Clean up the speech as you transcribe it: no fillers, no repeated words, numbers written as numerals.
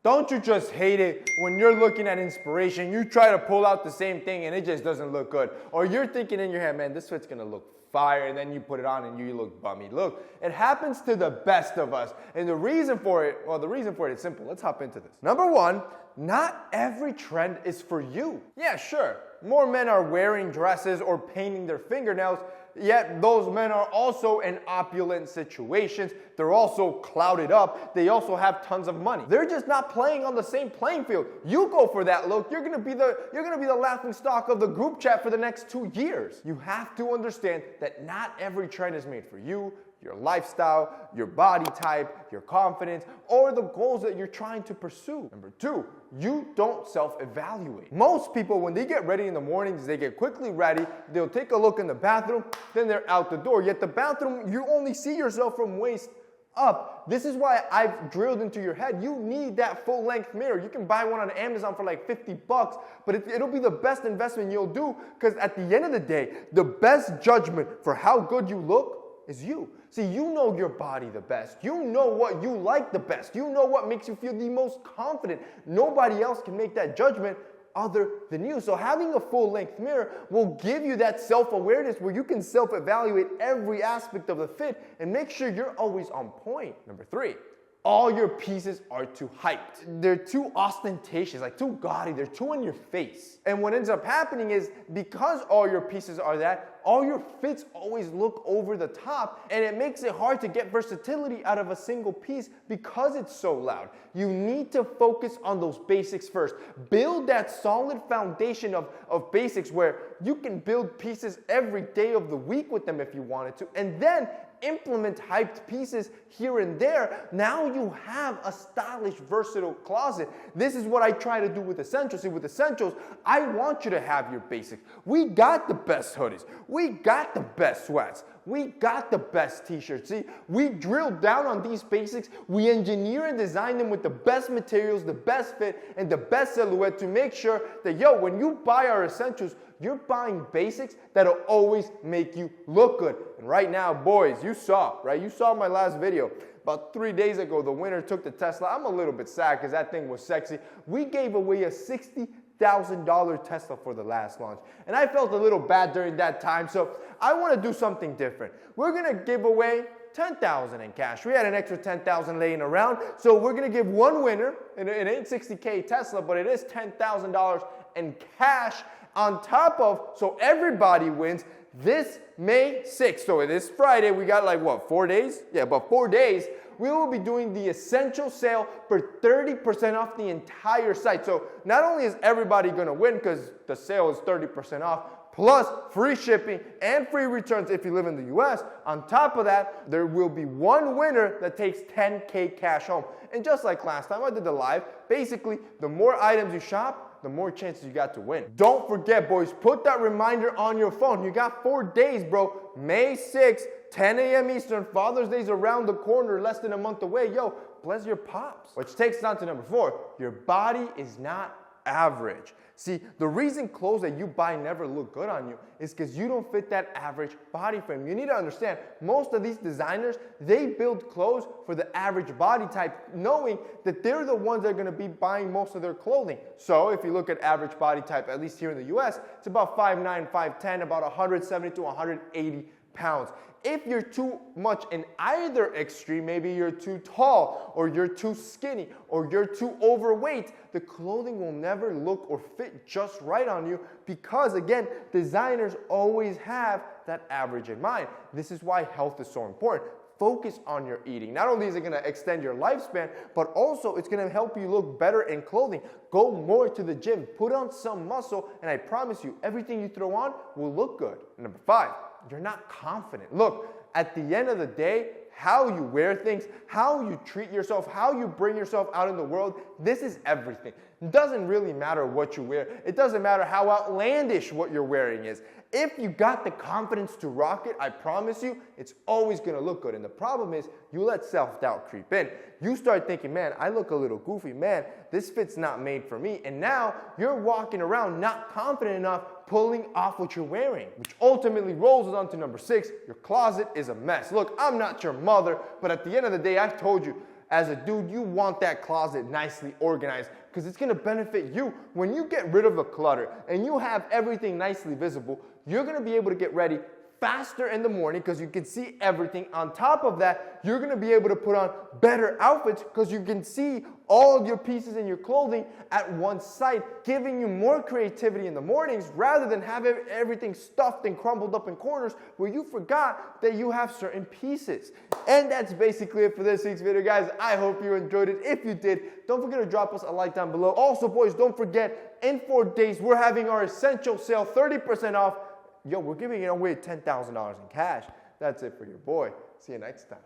Don't you just hate it when you're looking at inspiration, you try to pull out the same thing and it just doesn't look good? Or you're thinking in your head, man, this fit's gonna look fire, and then you put it on and you look bummy. Look, it happens to the best of us. And the reason for it is simple. Let's hop into this. Number one, not every trend is for you. Yeah, sure. More men are wearing dresses or painting their fingernails, yet those men are also in opulent situations. They're also clouded up. They also have tons of money. They're just not playing on the same playing field. You go for that look, you're gonna be the laughing stock of the group chat for the next 2 years. You have to understand that not every trend is made for you, your lifestyle, your body type, your confidence, or the goals that you're trying to pursue. Number two, you don't self-evaluate. Most people, when they get ready in the mornings, they get quickly ready, they'll take a look in the bathroom, then they're out the door. Yet the bathroom, you only see yourself from waist up. This is why I've drilled into your head. You need that full-length mirror. You can buy one on Amazon for like $50, but it'll be the best investment you'll do, because at the end of the day, the best judgment for how good you look is you. See, you know your body the best. You know what you like the best. You know what makes you feel the most confident. Nobody else can make that judgment other than you. So having a full-length mirror will give you that self-awareness where you can self-evaluate every aspect of the fit and make sure you're always on point. Number three, all your pieces are too hyped. They're too ostentatious, like too gaudy. They're too in your face. And what ends up happening is, because all your pieces are that, all your fits always look over the top, and it makes it hard to get versatility out of a single piece because it's so loud. You need to focus on those basics first. Build that solid foundation of basics where you can build pieces every day of the week with them if you wanted to, and then implement hyped pieces here and there. Now you have a stylish, versatile closet. This is what I try to do with Essentials. See, with Essentials, I want you to have your basics. We got the best hoodies. We got the best sweats. We got the best t-shirts. See, we drilled down on these basics. We engineer and design them with the best materials, the best fit, and the best silhouette to make sure that, when you buy our Essentials, you're buying basics that'll always make you look good. And right now, boys, you saw, right? You saw my last video. About 3 days ago, the winner took the Tesla. I'm a little bit sad because that thing was sexy. We gave away a $60,000 Tesla for the last launch. And I felt a little bad during that time, so I want to do something different. We're going to give away $10,000 in cash. We had an extra $10,000 laying around, so we're going to give one winner, and it ain't $60K Tesla, but it is $10,000 in cash on top of, so everybody wins, this May 6th. So this Friday, we got like, 4 days? Yeah, about 4 days. We will be doing the Essential sale for 30% off the entire site. So not only is everybody going to win because the sale is 30% off, plus free shipping and free returns if you live in the US. On top of that, there will be one winner that takes $10K cash home. And just like last time I did the live, basically, the more items you shop, the more chances you got to win. Don't forget, boys, put that reminder on your phone. You got 4 days, bro. May 6th, 10 a.m. Eastern. Father's Day's around the corner, less than a month away. Bless your pops. Which takes us on to number 4. Your body is not average. See, the reason clothes that you buy never look good on you is because you don't fit that average body frame. You need to understand, most of these designers, they build clothes for the average body type, knowing that they're the ones that are going to be buying most of their clothing. So if you look at average body type, at least here in the US, it's about 5'9", 5'10", about 170 to 180 pounds. If you're too much in either extreme, maybe you're too tall, or you're too skinny, or you're too overweight, the clothing will never look or fit just right on you because, again, designers always have that average in mind. This is why health is so important. Focus on your eating. Not only is it going to extend your lifespan, but also it's going to help you look better in clothing. Go more to the gym, put on some muscle, and I promise you, everything you throw on will look good. Number 5, you're not confident. Look, at the end of the day, how you wear things, how you treat yourself, how you bring yourself out in the world, this is everything. It doesn't really matter what you wear. It doesn't matter how outlandish what you're wearing is. If you got the confidence to rock it, I promise you, it's always going to look good. And the problem is, you let self-doubt creep in. You start thinking, man, I look a little goofy. Man, this fit's not made for me. And now you're walking around not confident enough, pulling off what you're wearing, which ultimately rolls us on to number 6. Your closet is a mess. Look, I'm not your mother, but at the end of the day, I've told you, As a dude, you want that closet nicely organized because it's going to benefit you. When you get rid of the clutter and you have everything nicely visible, you're going to be able to get ready faster in the morning because you can see everything. On top of that, you're going to be able to put on better outfits because you can see all of your pieces in your clothing at one site, giving you more creativity in the mornings rather than have everything stuffed and crumbled up in corners where you forgot that you have certain pieces. And that's basically it for this week's video, guys. I hope you enjoyed it. If you did, don't forget to drop us a like down below. Also, boys, don't forget, in 4 days, we're having our essential sale, 30% off. Yo, we're giving away $10,000 in cash. That's it for your boy. See you next time.